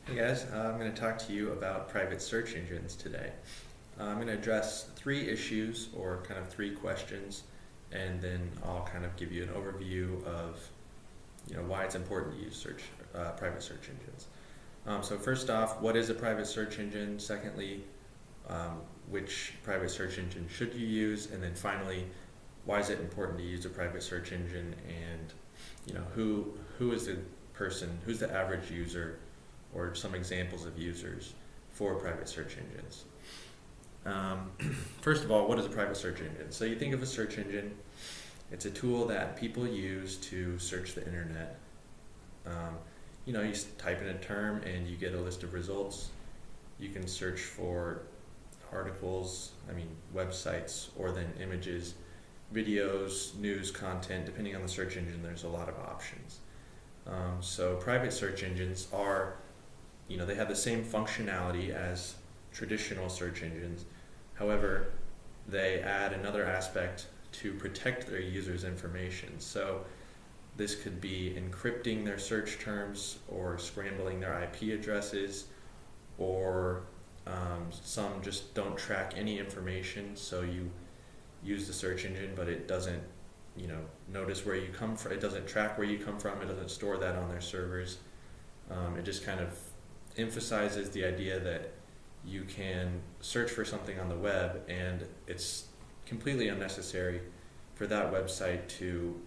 Hey guys, I'm going to talk to you about private search engines today. I'm going to address three issues or kind of three questions, and then I'll kind of give you an overview of why it's important to use private search engines. So first off, what is a private search engine? Secondly, which private search engine should you use? And then finally, why is it important to use a private search engine? And who is the person, who's the average user, or some examples of users for private search engines. First of all, what is a private search engine? So you think of a search engine, it's a tool that people use to search the internet. You type in a term and you get a list of results. You can search for articles, websites, or then images, videos, news, content. Depending on the search engine, there's a lot of options. So private search engines are they have the same functionality as traditional search engines. However, they add another aspect to protect their users' information. So this could be encrypting their search terms or scrambling their IP addresses, or some just don't track any information. So you use the search engine, but it doesn't notice where you come from. It doesn't track where you come from. It doesn't store that on their servers. It just kind of emphasizes the idea that you can search for something on the web, and it's completely unnecessary for that website to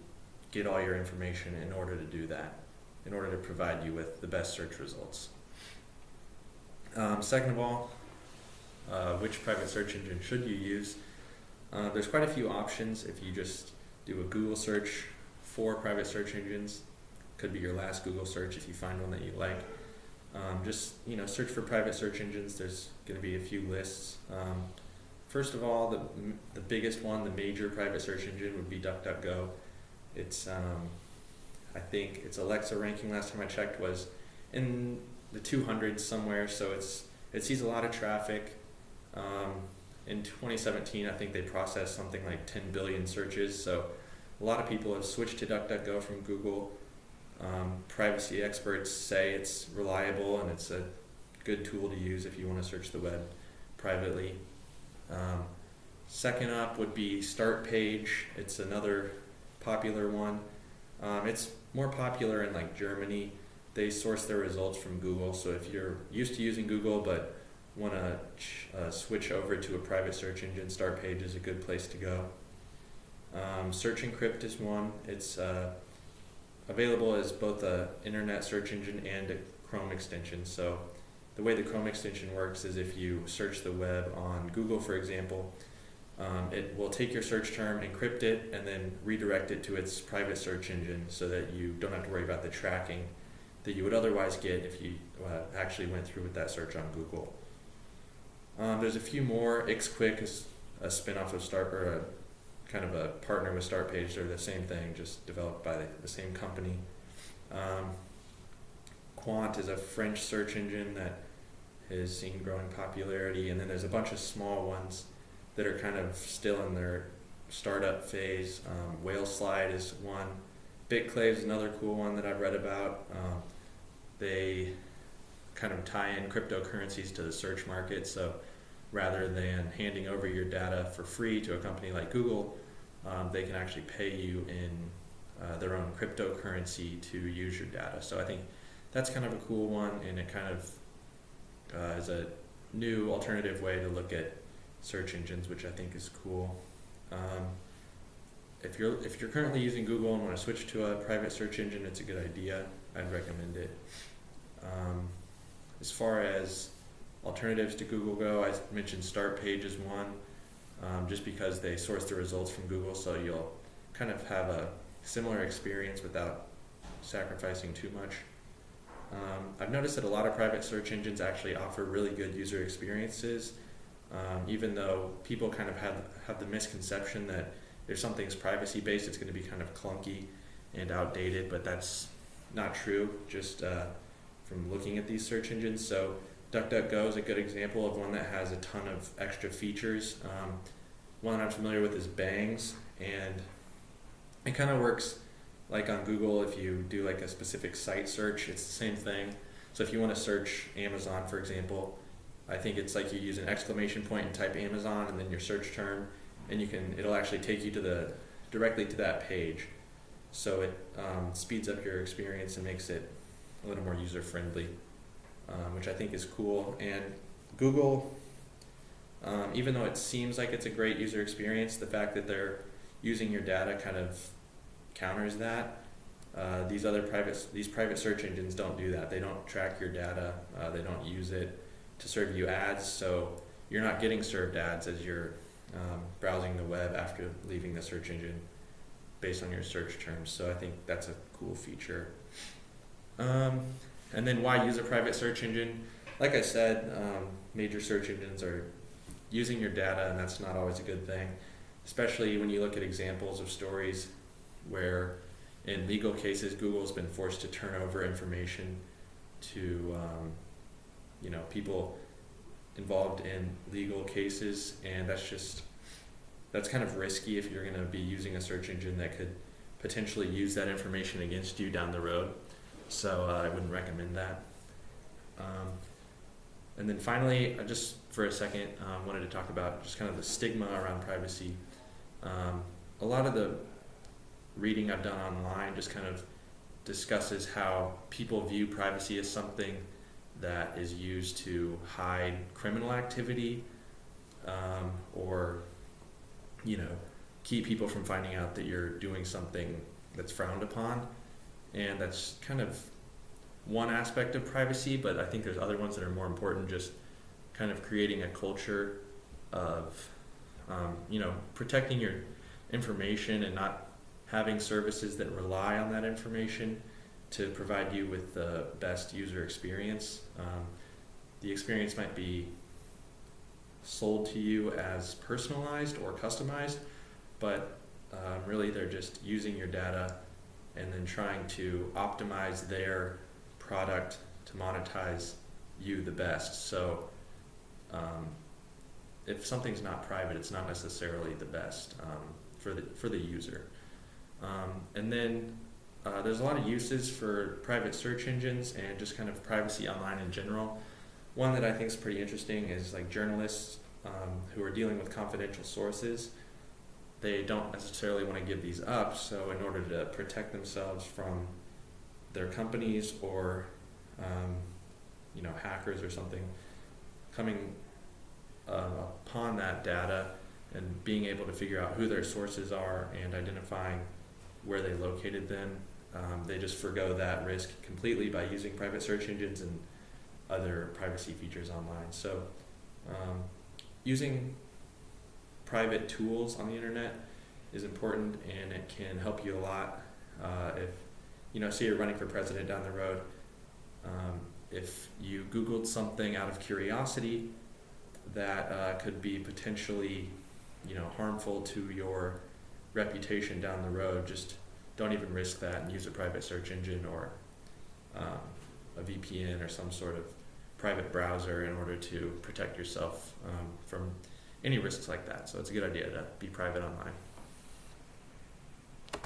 get all your information in order to do that, in order to provide you with the best search results. Second of all, which private search engine should you use? There's quite a few options. If you just do a Google search for private search engines, could be your last Google search if you find one that you like. Just search for private search engines. There's going to be a few lists. First of all, the biggest one, the major private search engine, would be DuckDuckGo. It's I think its Alexa ranking last time I checked was in the 200s somewhere. So it sees a lot of traffic. In 2017, I think they processed something like 10 billion searches. So a lot of people have switched to DuckDuckGo from Google. Privacy experts say it's reliable and it's a good tool to use if you want to search the web privately. Second up would be StartPage. It's another popular one. It's more popular in Germany. They source their results from Google, so if you're used to using Google but want to switch over to a private search engine, StartPage is a good place to go. SearchEncrypt is one. It's available as both an internet search engine and a Chrome extension. So the way the Chrome extension works is if you search the web on Google, for example, it will take your search term, encrypt it, and then redirect it to its private search engine so that you don't have to worry about the tracking that you would otherwise get if you actually went through with that search on Google. There's a few more. Xquick is a spin-off of kind of a partner with StartPage. They're the same thing, just developed by the same company. Quant is a French search engine that has seen growing popularity, and then there's a bunch of small ones that are kind of still in their startup phase. Whaleslide is one. BitClave is another cool one that I've read about. They kind of tie in cryptocurrencies to the search market, so rather than handing over your data for free to a company like Google, they can actually pay you in their own cryptocurrency to use your data. So I think that's kind of a cool one, and it kind of is a new alternative way to look at search engines, which I think is cool. If you're currently using Google and want to switch to a private search engine, it's a good idea. I'd recommend it. As far as alternatives to Google go, I mentioned StartPage is one, just because they source the results from Google, so you'll kind of have a similar experience without sacrificing too much. I've noticed that a lot of private search engines actually offer really good user experiences, even though people kind of have the misconception that if something's privacy-based, it's going to be kind of clunky and outdated, but that's not true, just from looking at these search engines. So DuckDuckGo is a good example of one that has a ton of extra features. One I'm familiar with is bangs, and it kind of works like on Google. If you do like a specific site search, it's the same thing. So if you want to search Amazon, for example, I think it's like you use an exclamation point and type Amazon and then your search term, and it'll actually take you directly to that page. So it speeds up your experience and makes it a little more user friendly, which I think is cool. And Google, even though it seems like it's a great user experience, the fact that they're using your data kind of counters that. These private search engines don't do that. They don't track your data. They don't use it to serve you ads. So you're not getting served ads as you're browsing the web after leaving the search engine based on your search terms. So I think that's a cool feature. And then why use a private search engine? Like I said, major search engines are using your data, and that's not always a good thing, especially when you look at examples of stories where in legal cases Google's been forced to turn over information to people involved in legal cases, and that's kind of risky if you're going to be using a search engine that could potentially use that information against you down the road. So I wouldn't recommend that. And then finally, just for a second, wanted to talk about just kind of the stigma around privacy. A lot of the reading I've done online just kind of discusses how people view privacy as something that is used to hide criminal activity, or keep people from finding out that you're doing something that's frowned upon. And that's kind of one aspect of privacy, but I think there's other ones that are more important, just kind of creating a culture of protecting your information and not having services that rely on that information to provide you with the best user experience. The experience might be sold to you as personalized or customized, but really they're just using your data and then trying to optimize their product to monetize you the best. So if something's not private, it's not necessarily the best for the user. And then there's a lot of uses for private search engines and just kind of privacy online in general. One that I think is pretty interesting is like journalists who are dealing with confidential sources. They don't necessarily want to give these up, so in order to protect themselves from their companies or hackers or something coming upon that data and being able to figure out who their sources are and identifying where they located them, they just forgo that risk completely by using private search engines and other privacy features online. So using private tools on the internet is important, and it can help you a lot. If say you're running for president down the road, if you Googled something out of curiosity that could be potentially harmful to your reputation down the road, just don't even risk that and use a private search engine or a VPN or some sort of private browser in order to protect yourself from any risks like that. So it's a good idea to be private online.